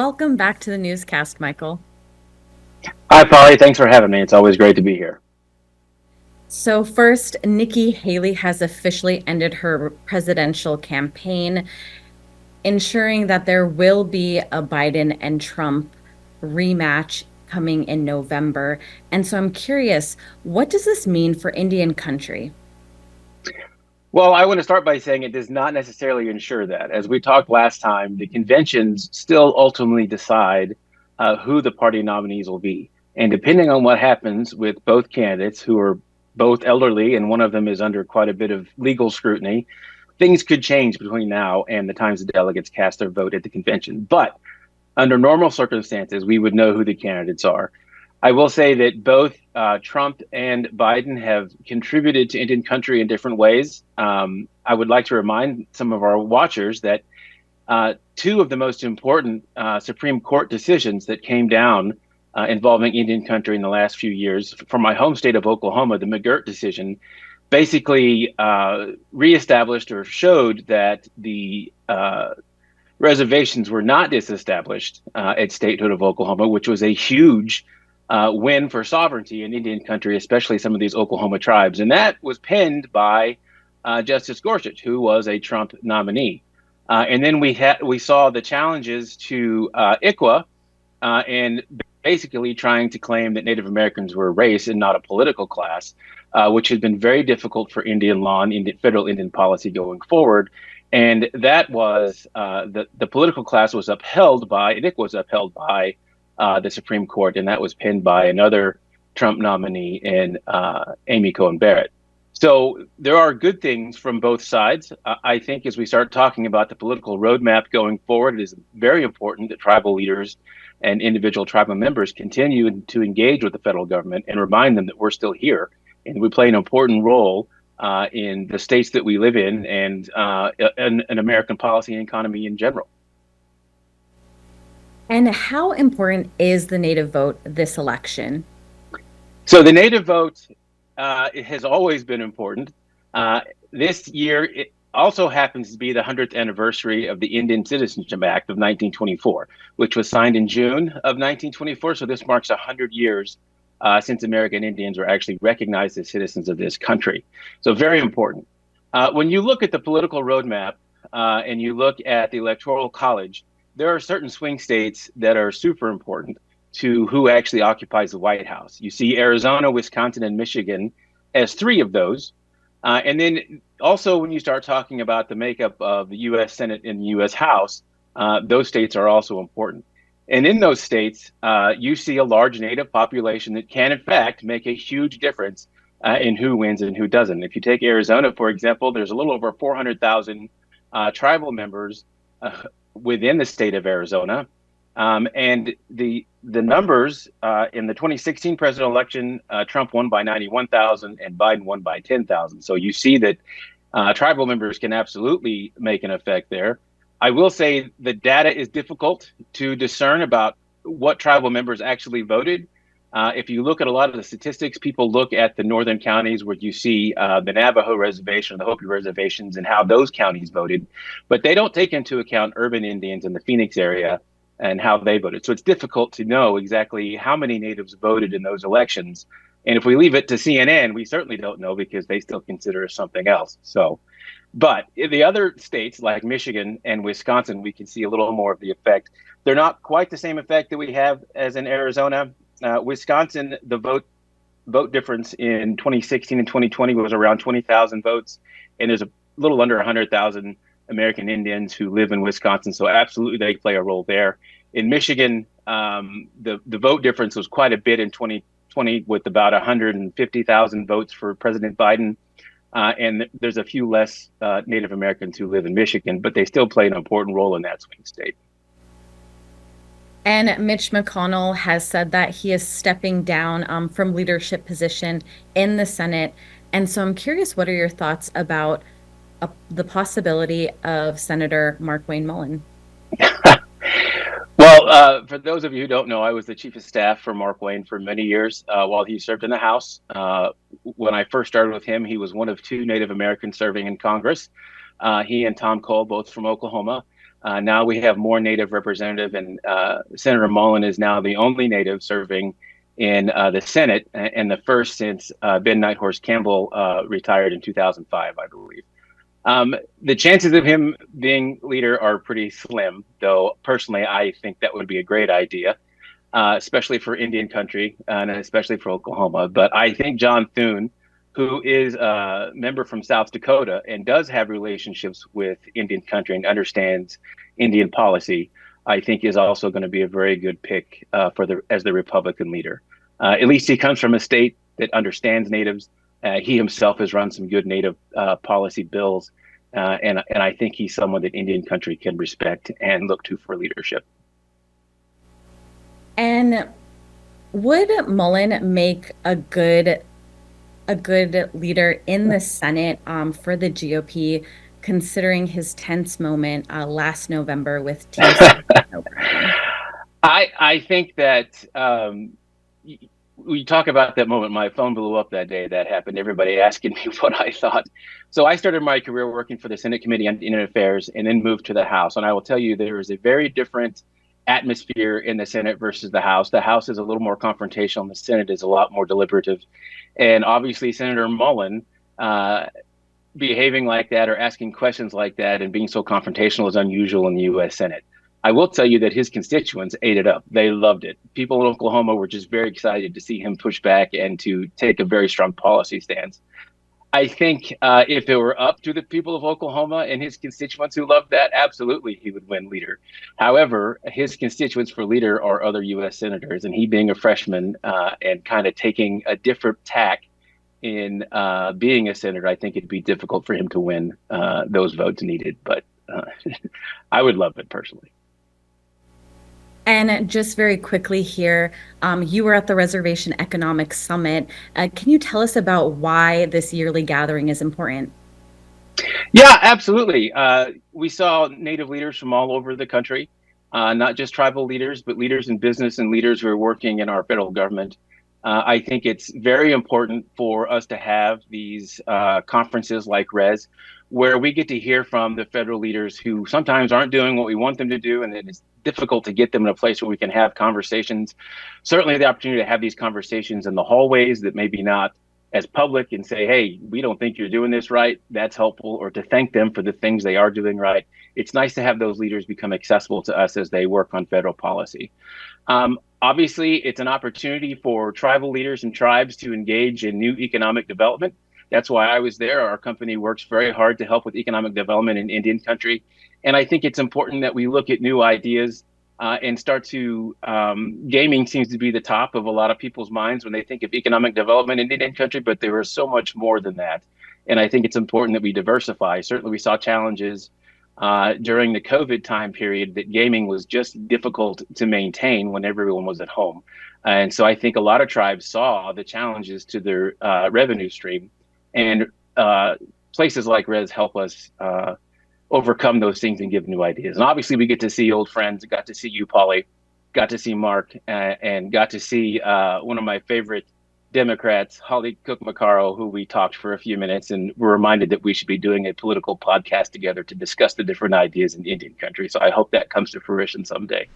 welcome back to the newscast, Michael. Hi, Pauly. Thanks for having me. It's always great to be here. So, first, Nikki Haley has officially ended her presidential campaign, ensuring that there will be a Biden and Trump rematch coming in November. And so, I'm curious, what does this mean for Indian country? Well, I want to start by saying it does not necessarily ensure that. As we talked last time, the conventions still ultimately decide who the party nominees will be. And depending on what happens with both candidates, who are both elderly and one of them is under quite a bit of legal scrutiny, things could change between now and the times the delegates cast their vote at the convention. But under normal circumstances, we would know who the candidates are. I will say that both Trump and Biden have contributed to Indian country in different ways. I would like to remind some of our watchers that two of the most important Supreme Court decisions that came down involving Indian country in the last few years, from my home state of Oklahoma, the McGirt decision, basically reestablished or showed that the reservations were not disestablished at statehood of Oklahoma, which was a huge win for sovereignty in Indian country, especially some of these Oklahoma tribes. And that was penned by Justice Gorsuch, who was a Trump nominee. And then we saw the challenges to ICWA and basically trying to claim that Native Americans were a race and not a political class, which has been very difficult for Indian law and federal Indian policy going forward. And that was the political class was upheld by, and it was upheld by the Supreme Court, and that was pinned by another Trump nominee in Amy Coney Barrett. So there are good things from both sides. I think as we start talking about the political roadmap going forward, it is very important that tribal leaders and individual tribal members continue to engage with the federal government and remind them that we're still here and we play an important role in the states that we live in and in American policy and economy in general. And how important is the Native vote this election? So the Native vote has always been important. This year, it also happens to be the 100th anniversary of the Indian Citizenship Act of 1924, which was signed in June of 1924. So this marks 100 years since American Indians were actually recognized as citizens of this country. So very important. When you look at the political roadmap and you look at the Electoral College, there are certain swing states that are super important to who actually occupies the White House. You see Arizona, Wisconsin, and Michigan as three of those. And then also when you start talking about the makeup of the U.S. Senate and the U.S. House, those states are also important. And in those states, you see a large Native population that can, in fact, make a huge difference in who wins and who doesn't. If you take Arizona, for example, there's a little over 400,000 tribal members within the state of Arizona. And the numbers in the 2016 presidential election, Trump won by 91,000 and Biden won by 10,000. So you see that tribal members can absolutely make an effect there. I will say the data is difficult to discern about what tribal members actually voted. If you look at a lot of the statistics, people look at the northern counties where you see the Navajo reservation, the Hopi reservations, and how those counties voted, but they don't take into account urban Indians in the Phoenix area and how they voted. So it's difficult to know exactly how many natives voted in those elections. And if we leave it to CNN, we certainly don't know because they still consider us something else. So, but in the other states like Michigan and Wisconsin, we can see a little more of the effect. They're not quite the same effect that we have as in Arizona. Wisconsin, the vote difference in 2016 and 2020 was around 20,000 votes, and there's a little under 100,000 American Indians who live in Wisconsin, so absolutely they play a role there. In Michigan, the vote difference was quite a bit in 2020 with about 150,000 votes for President Biden, and there's a few less Native Americans who live in Michigan, but they still play an important role in that swing state. And Mitch McConnell has said that he is stepping down from leadership position in the Senate. And so I'm curious, what are your thoughts about the possibility of Senator Mark Wayne Mullen? Well, for those of you who don't know, I was the chief of staff for Mark Wayne for many years while he served in the House. When I first started with him, he was one of two Native Americans serving in Congress. He and Tom Cole, both from Oklahoma. Now we have more Native representative, and Senator Mullen is now the only Native serving in the Senate, and the first since Ben Nighthorse Campbell retired in 2005, I believe. The chances of him being leader are pretty slim, though personally I think that would be a great idea, especially for Indian country and especially for Oklahoma. But I think John Thune, who is a member from South Dakota and does have relationships with Indian country and understands Indian policy, I think is also going to be a very good pick as the Republican leader. At least he comes from a state that understands natives. He himself has run some good native policy bills, and I think he's someone that Indian country can respect and look to for leadership. And would Mullen make a good leader in the Senate for the GOP, considering his tense moment last November with Team Snowbrown? I think that we talk about that moment. My phone blew up that day that happened. Everybody asking me what I thought. So I started my career working for the Senate Committee on Indian Affairs and then moved to the House. And I will tell you, there is a very different atmosphere in the Senate versus the House. The House is a little more confrontational. The Senate is a lot more deliberative. And obviously, Senator Mullen behaving like that or asking questions like that and being so confrontational is unusual in the U.S. Senate. I will tell you that his constituents ate it up. They loved it. People in Oklahoma were just very excited to see him push back and to take a very strong policy stance. I think if it were up to the people of Oklahoma and his constituents who loved that, absolutely he would win leader. However, his constituents for leader are other U.S. senators, and he being a freshman and kind of taking a different tack in being a senator, I think it'd be difficult for him to win those votes needed. But I would love it personally. And just very quickly here, you were at the Reservation Economic Summit. Can you tell us about why this yearly gathering is important? Yeah, absolutely. We saw Native leaders from all over the country, not just tribal leaders, but leaders in business and leaders who are working in our federal government. I think it's very important for us to have these conferences like Res, where we get to hear from the federal leaders who sometimes aren't doing what we want them to do, and it's difficult to get them in a place where we can have conversations. Certainly the opportunity to have these conversations in the hallways that maybe not as public and say, hey, we don't think you're doing this right. That's helpful. Or to thank them for the things they are doing right. It's nice to have those leaders become accessible to us as they work on federal policy. Obviously, it's an opportunity for tribal leaders and tribes to engage in new economic development. That's why I was there. Our company works very hard to help with economic development in Indian country. And I think it's important that we look at new ideas and start to, gaming seems to be the top of a lot of people's minds when they think of economic development in Indian country, but there is so much more than that. And I think it's important that we diversify. Certainly we saw challenges during the COVID time period that gaming was just difficult to maintain when everyone was at home. And so I think a lot of tribes saw the challenges to their revenue stream, and places like Res help us overcome those things and give new ideas. And obviously we get to see old friends, got to see you, Pauly, got to see Mark, and got to see one of my favorite Democrats, Holly Cook McCarroll, who we talked for a few minutes, and were reminded that we should be doing a political podcast together to discuss the different ideas in Indian country. So I hope that comes to fruition someday.